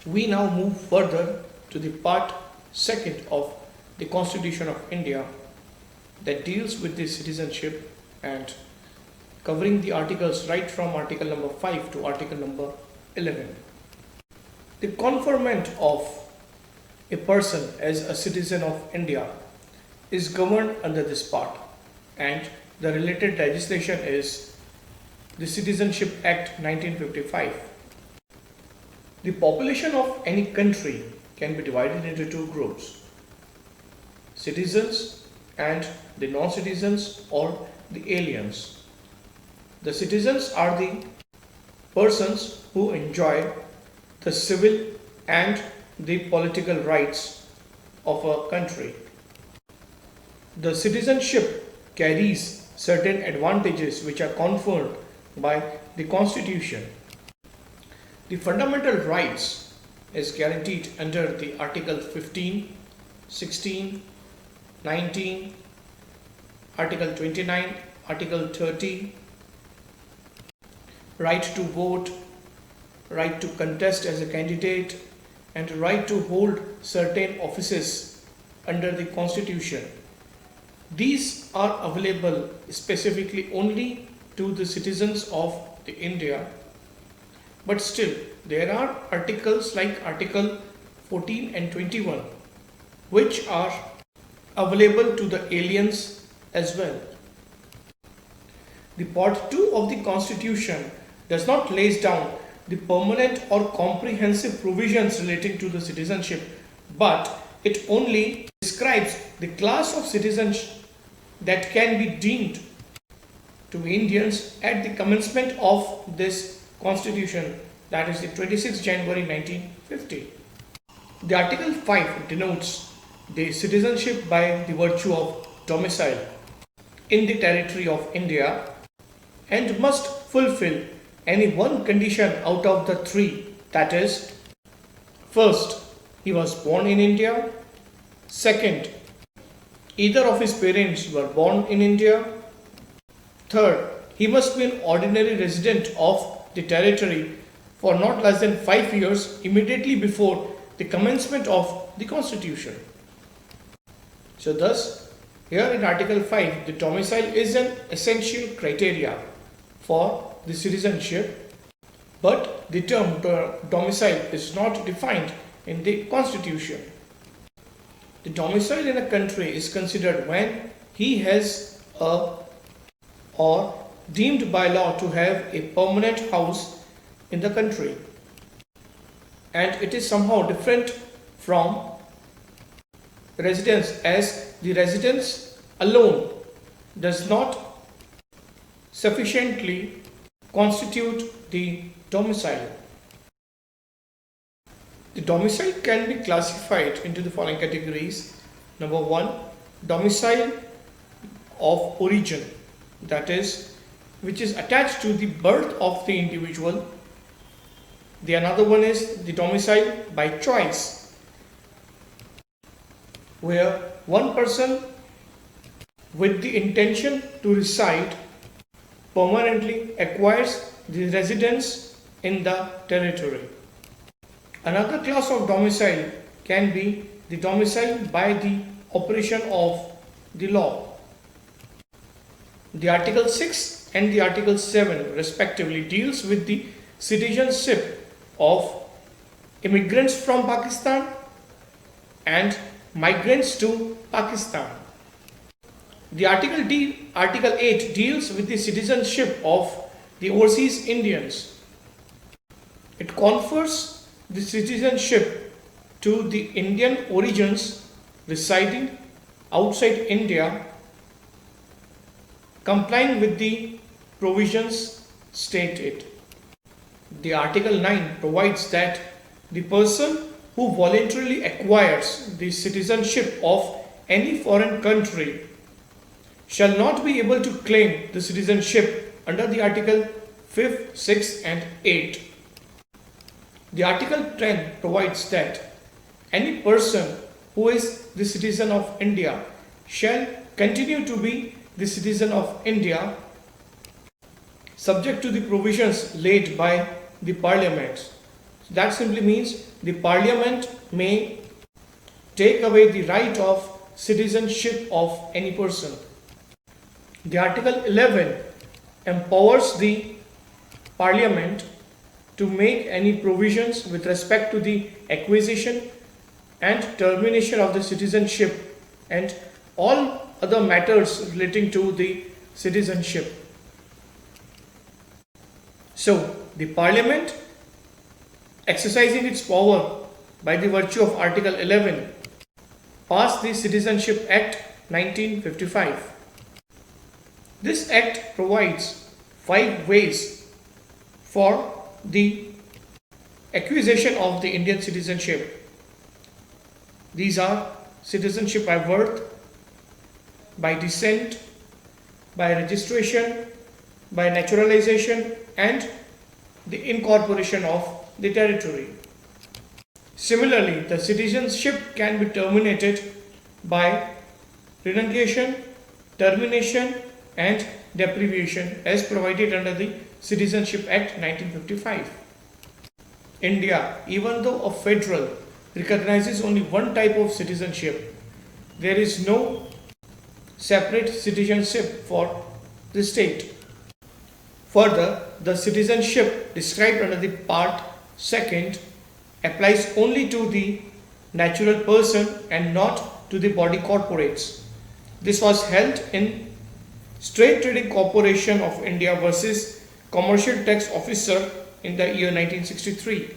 We now move further to the part second of the Constitution of India that deals with the citizenship and covering the articles right from article number 5 to article number 11. The conferment of a person as a citizen of India is governed under this part, and the related legislation is the Citizenship Act 1955. The population of any country can be divided into two groups: citizens and the non-citizens or the aliens. The citizens are the persons who enjoy the civil and the political rights of a country. The citizenship carries certain advantages which are conferred by the Constitution. The fundamental rights is guaranteed under the Article 15, 16, 19, Article 29, Article 30, right to vote, right to contest as a candidate, and right to hold certain offices under the Constitution. These are available specifically only to the citizens of the India, but still there are articles like Article 14 and 21 which are available to the aliens as well. The Part 2 of the Constitution does not lay down the permanent or comprehensive provisions relating to the citizenship, but it only describes the class of citizens that can be deemed to be Indians at the commencement of this Constitution, that is the 26th January 1950. The Article 5 denotes the citizenship by the virtue of domicile in the territory of India and must fulfill any one condition out of the three, that is, first, he was born in India; second, either of his parents were born in India; third, he must be an ordinary resident of the territory for not less than 5 years immediately before the commencement of the Constitution. So thus, here in Article 5, the domicile is an essential criteria for the citizenship, but the term domicile is not defined in the Constitution. The domicile in a country is considered when he has a or deemed by law to have a permanent house in the country, and it is somehow different from residence, as the residence alone does not sufficiently constitute the domicile. The domicile can be classified into the following categories. Number 1, domicile of origin, that is, which is attached to the birth of the individual. The another one is the domicile by choice, where one person with the intention to reside permanently acquires the residence in the territory. Another class of domicile can be the domicile by the operation of the law. The Article 6 and the Article 7 respectively deals with the citizenship of immigrants from Pakistan and migrants to Pakistan. The Article 8 deals with the citizenship of the overseas Indians. It confers the citizenship to the Indian origins residing outside India, complying with the provisions stated. The Article 9 provides that the person who voluntarily acquires the citizenship of any foreign country shall not be able to claim the citizenship under the Article 5, 6 and 8. The Article 10 provides that any person who is the citizen of India shall continue to be the citizen of India subject to the provisions laid by the Parliament. That simply means the Parliament may take away the right of citizenship of any person. The Article 11 empowers the Parliament to make any provisions with respect to the acquisition and termination of the citizenship and all other matters relating to the citizenship. So, the Parliament, exercising its power by the virtue of Article 11, passed the Citizenship Act 1955. This act provides 5 ways for the acquisition of the Indian citizenship. These are citizenship by birth, by descent, by registration, by naturalization, and the incorporation of the territory. Similarly, the citizenship can be terminated by renunciation, termination, and deprivation as provided under the Citizenship Act 1955. India, even though a federal, recognizes only one type of citizenship. There is no separate citizenship for the state. Further, the citizenship described under the Part 2 applies only to the natural person and not to the body corporates. This was held in Trade Trading Corporation of India versus Commercial Tax Officer in the year 1963.